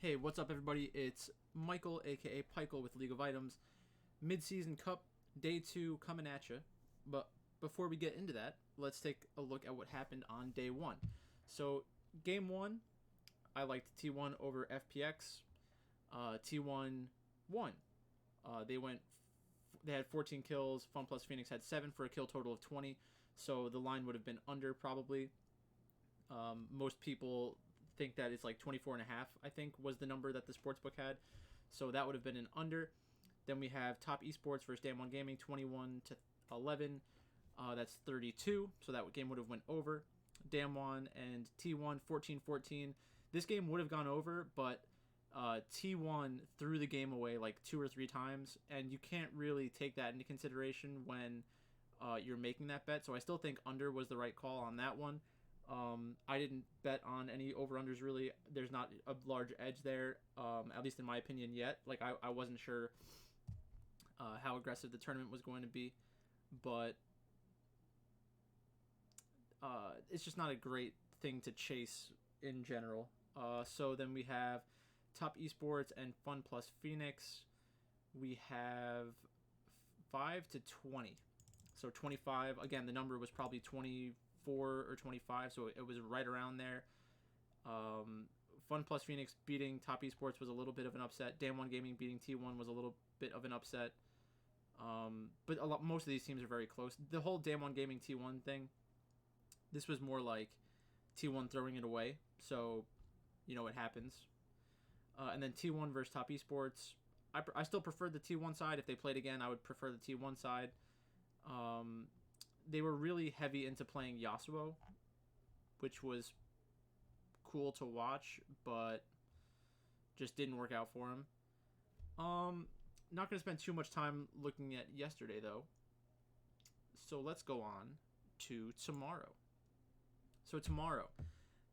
Hey, what's up, everybody? It's Michael, aka Pikel, with League of Items. Mid-season Cup Day 2 coming at you. But before we get into that, let's take a look at what happened on Day 1. So, Game 1, I liked T1 over FPX. T1 won. They had 14 kills. Fun plus Phoenix had 7 for a kill total of 20. So the line would have been under, probably. Most people think that it's like 24 and a half, I think, was the number that the sportsbook had. So that would have been an under. Then we have Top Esports versus Damwon Gaming, 21-11. That's 32. So that game would have went over. Damwon and T1, 14-14. This game would have gone over, but T1 threw the game away like 2 or 3 times, and you can't really take that into consideration when you're making that bet. So I still think under was the right call on that one. I didn't bet on any over-unders, really. There's not a large edge there, at least in my opinion yet. Like, I wasn't sure how aggressive the tournament was going to be, but it's just not a great thing to chase in general. So then we have Top Esports and Fun Plus Phoenix. We have 5-20. So 25, again, the number was probably 24 or 25, so it was right around there. Fun Plus Phoenix beating Top Esports was a little bit of an upset. Damwon Gaming beating T1 was a little bit of an upset. But most of these teams are very close. The whole Damwon Gaming T1 thing, this was more like T1 throwing it away, so you know it happens. And then T1 versus Top Esports. I still prefer the T1 side. If they played again, I would prefer the T1 side. They were really heavy into playing Yasuo, which was cool to watch, but just didn't work out for him. Not going to spend too much time looking at yesterday, though. So let's go on to tomorrow. So tomorrow,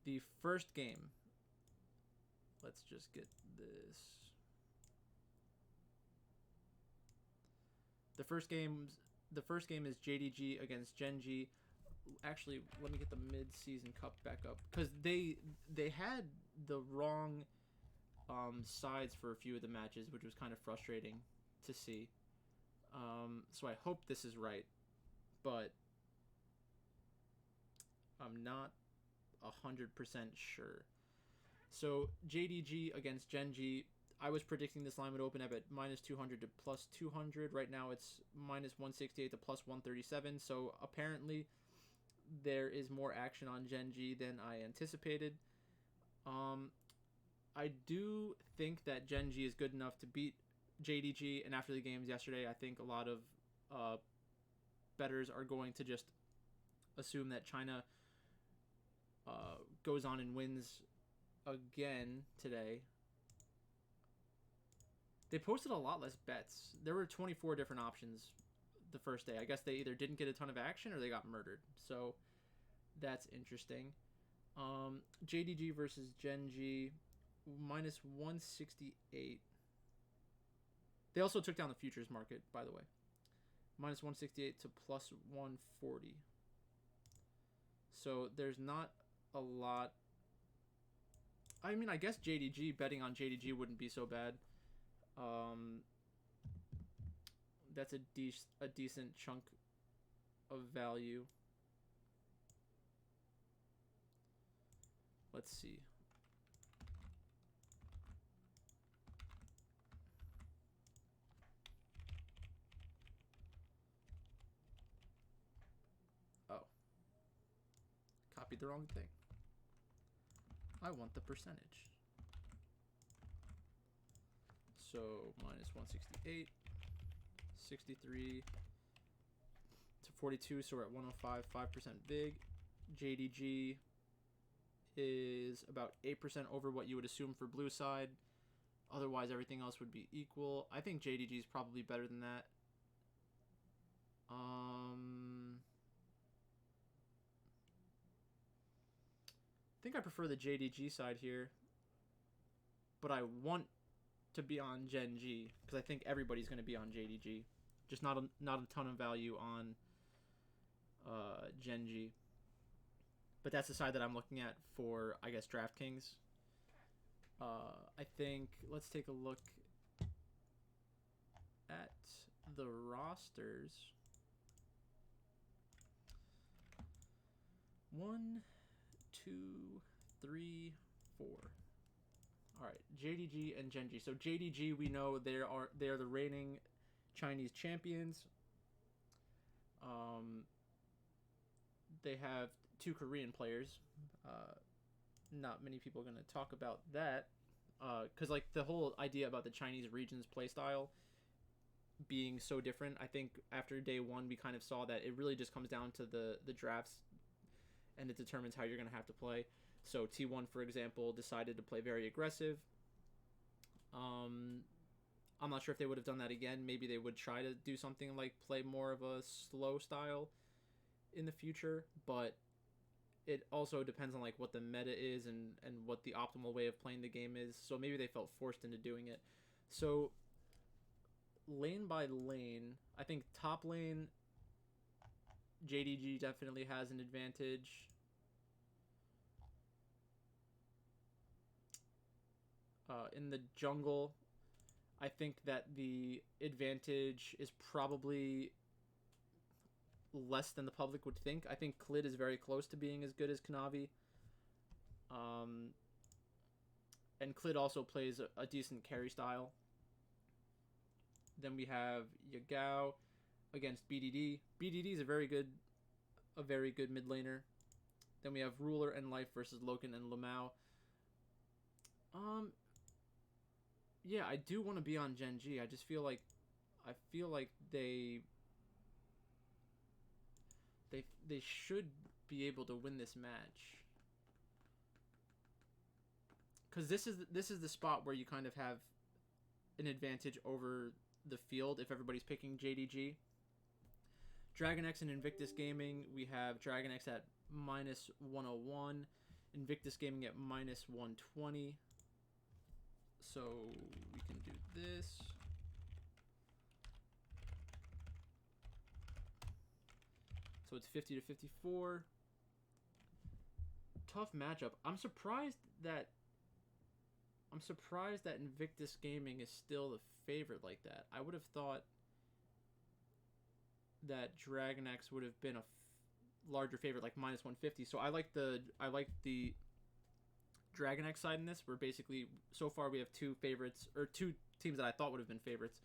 the first game. Let's just get this. The first game is JDG against Gen.G. Actually, let me get the mid-season cup back up, because they had the wrong sides for a few of the matches, which was kind of frustrating to see. So I hope this is right, but I'm not 100% sure. So JDG against Gen.G. I was predicting this line would open up at -200 to +200. Right now it's -168 to +137. So apparently there is more action on Gen.G than I anticipated. I do think that Gen.G is good enough to beat JDG. And after the games yesterday, I think a lot of bettors are going to just assume that China goes on and wins again today. They posted a lot less bets. There were 24 different options the first day. I guess they either didn't get a ton of action or they got murdered. So that's interesting. JDG versus Gen.G, -168. They also took down the futures market, by the way. -168 to +140. So there's not a lot. I mean, I guess JDG, betting on JDG wouldn't be so bad. That's a decent chunk of value. Let's see. Oh. Copied the wrong thing. I want the percentage. So -168, 63 to 42, so we're at 105, 5% big. JDG is about 8% over what you would assume for blue side. Otherwise, everything else would be equal. I think JDG is probably better than that. I think I prefer the JDG side here, but I want to be on Gen.G because I think everybody's going to be on JDG. Just not a ton of value on Gen.G. But that's the side that I'm looking at for, I guess, DraftKings. I think let's take a look at the rosters. 1, 2, 3, 4. All right, JDG and Gen G. So JDG, we know they are the reigning Chinese champions. They have 2 Korean players. Not many people are going to talk about that, because like the whole idea about the Chinese region's playstyle being so different. I think after day 1, we kind of saw that it really just comes down to the drafts, and it determines how you're going to have to play. So T1, for example, decided to play very aggressive. I'm not sure if they would have done that again. Maybe they would try to do something like play more of a slow style in the future, but it also depends on like what the meta is and what the optimal way of playing the game is. So maybe they felt forced into doing it. So lane by lane, I think top lane, JDG definitely has an advantage. In the jungle, I think that the advantage is probably less than the public would think. I think Klid is very close to being as good as Kanavi. And Klid also plays a decent carry style. Then we have Yagao against BDD. BDD is a very good mid laner. Then we have Ruler and Life versus Loken and Lamau. Yeah, I do want to be on Gen G. I just feel like they should be able to win this match, because this is the spot where you kind of have an advantage over the field if everybody's picking JDG. DragonX and Invictus Gaming, we have DragonX at -101, Invictus Gaming at -120. So we can do this. So it's 50 to 54. Tough matchup. I'm surprised that Invictus Gaming is still the favorite like that. I would have thought that DragonX would have been a larger favorite, like -150. So I like the DragonX side in this. We're basically, so far we have 2 favorites, or 2 teams that I thought would have been favorites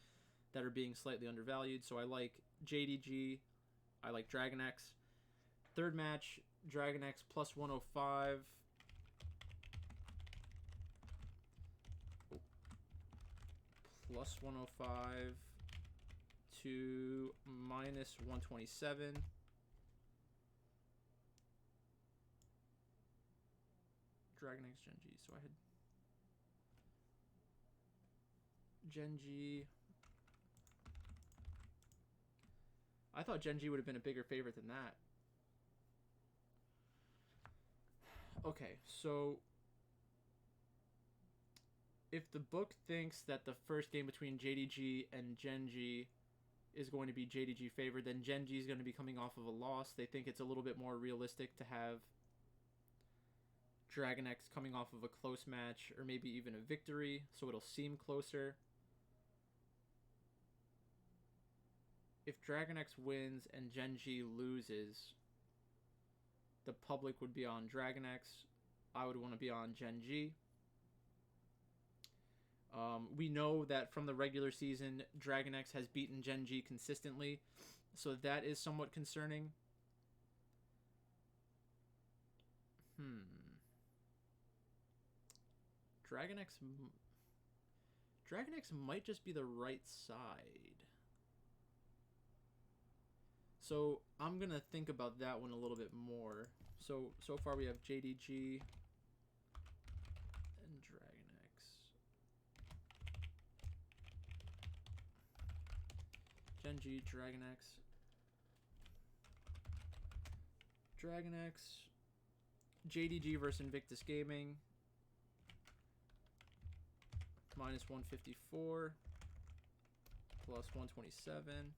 that are being slightly undervalued. So I like JDG, I like DragonX. Third match, DragonX +105. +105 to -127. DragonX Gen G. So I had Gen G. I thought Gen G would have been a bigger favorite than that. Okay, so if the book thinks that the first game between JDG and Gen G is going to be JDG favored, then Gen G is going to be coming off of a loss. They think it's a little bit more realistic to have DragonX coming off of a close match, or maybe even a victory, so it'll seem closer. If DragonX wins and Gen G loses, the public would be on DragonX. I would want to be on Gen G. We know that from the regular season, DragonX has beaten Gen G consistently, so that is somewhat concerning. DragonX might just be the right side. So I'm going to think about that one a little bit more. So far we have JDG and DragonX. Gen G, DragonX. DragonX. JDG versus Invictus Gaming. -154 +127.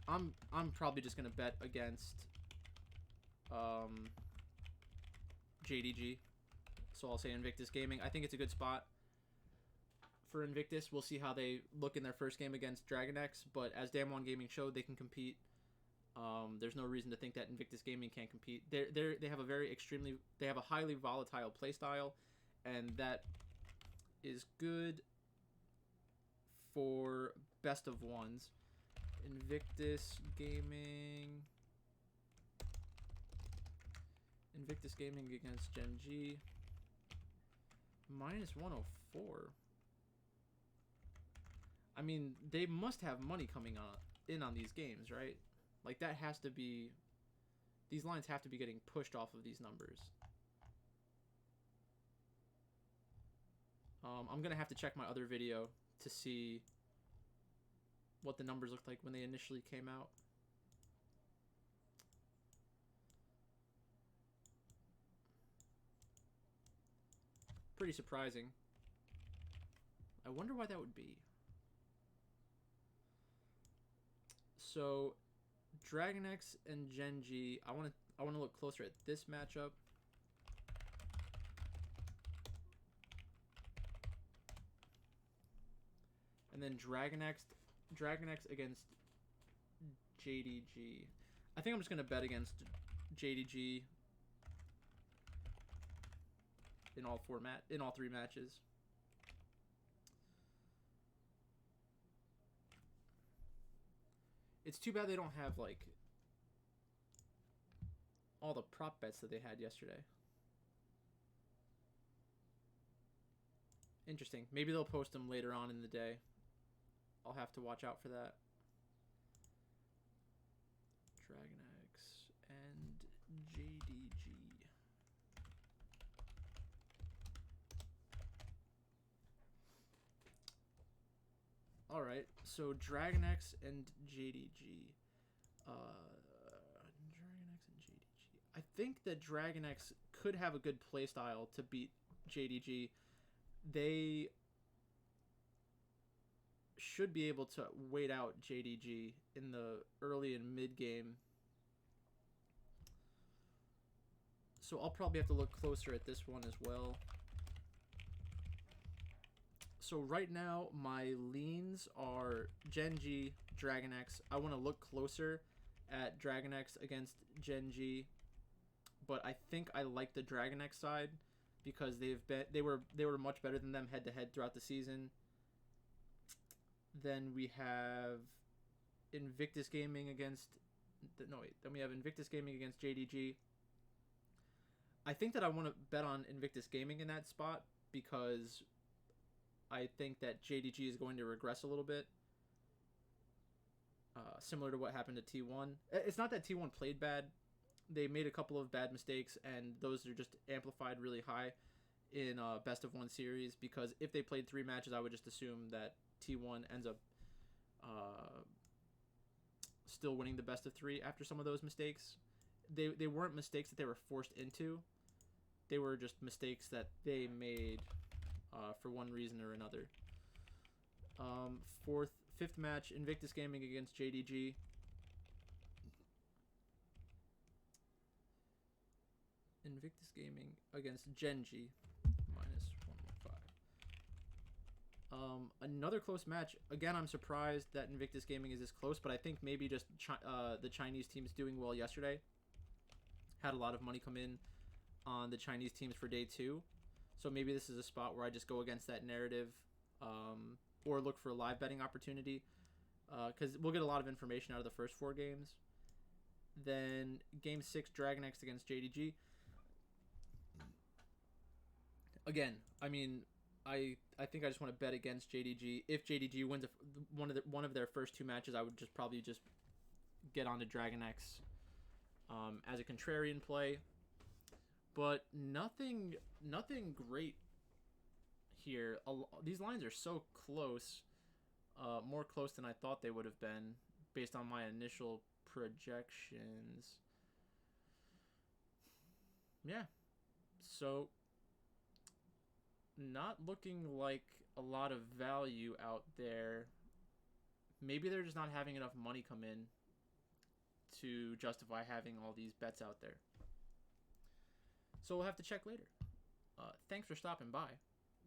I'm probably just gonna bet against JDG. So I'll say Invictus Gaming. I think it's a good spot for Invictus. We'll see how they look in their first game against Dragon X, but as Damwon Gaming showed, they can compete. There's no reason to think that Invictus Gaming can't compete. They have a highly volatile playstyle, and that is good for best of ones. Invictus Gaming against Gen G. Minus 104. I mean, they must have money coming in on these games, right? Like, that has to be... These lines have to be getting pushed off of these numbers. I'm going to have to check my other video to see what the numbers looked like when they initially came out. Pretty surprising. I wonder why that would be. So, Dragon X and Gen G. I want to look closer at this matchup. And then Dragon X against JDG. I think I'm just gonna bet against JDG in all three matches. It's too bad they don't have like all the prop bets that they had yesterday. Interesting. Maybe they'll post them later on in the day. I'll have to watch out for that. Dragon X and JDG. Alright, so Dragon X and JDG. Dragon X and JDG. I think that Dragon X could have a good playstyle to beat JDG. They should be able to wait out JDG in the early and mid game. So I'll probably have to look closer at this one as well. So right now my leans are Gen G, Dragon X. I want to look closer at Dragon X against Gen G, but I think I like the Dragon X side because they were much better than them head to head throughout the season. Then we have Invictus Gaming against then we have Invictus Gaming against JDG. I think that I want to bet on Invictus Gaming in that spot because I think that JDG is going to regress a little bit. Similar to what happened to T1. It's not that T1 played bad. They made a couple of bad mistakes, and those are just amplified really high in best of one series, because if they played 3 matches, I would just assume that T1 ends up still winning the best of 3 after some of those mistakes. They weren't mistakes that they were forced into. They were just mistakes that they made for one reason or another. Fifth match, Invictus Gaming against JDG. Invictus Gaming against Gen G, minus 115. Another close match. Again, I'm surprised that Invictus Gaming is this close, but I think maybe just the Chinese teams doing well yesterday. Had a lot of money come in on the Chinese teams for day 2. So maybe this is a spot where I just go against that narrative, or look for a live betting opportunity, because we'll get a lot of information out of the first 4 games. Then game 6, Dragon X against JDG. Again, I mean, I think I just want to bet against JDG. If JDG wins one of their first 2 matches, I would probably just get onto Dragon X as a contrarian play. But nothing great here. These lines are so close, more close than I thought they would have been based on my initial projections. Yeah, so not looking like a lot of value out there. Maybe they're just not having enough money come in to justify having all these bets out there. So we'll have to check later. Thanks for stopping by.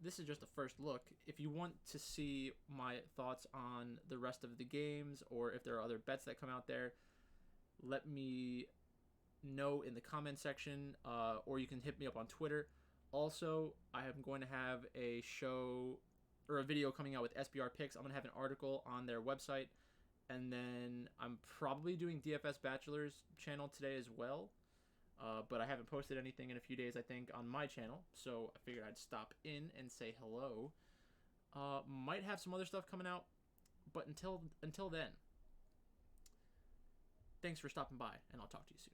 This is just a first look. If you want to see my thoughts on the rest of the games, or if there are other bets that come out there, let me know in the comment section, or you can hit me up on Twitter. Also, I am going to have a show or a video coming out with SBR Picks. I'm going to have an article on their website, and then I'm probably doing DFS Bachelor's channel today as well. But I haven't posted anything in a few days, I think, on my channel, so I figured I'd stop in and say hello. Might have some other stuff coming out, but until then, thanks for stopping by, and I'll talk to you soon.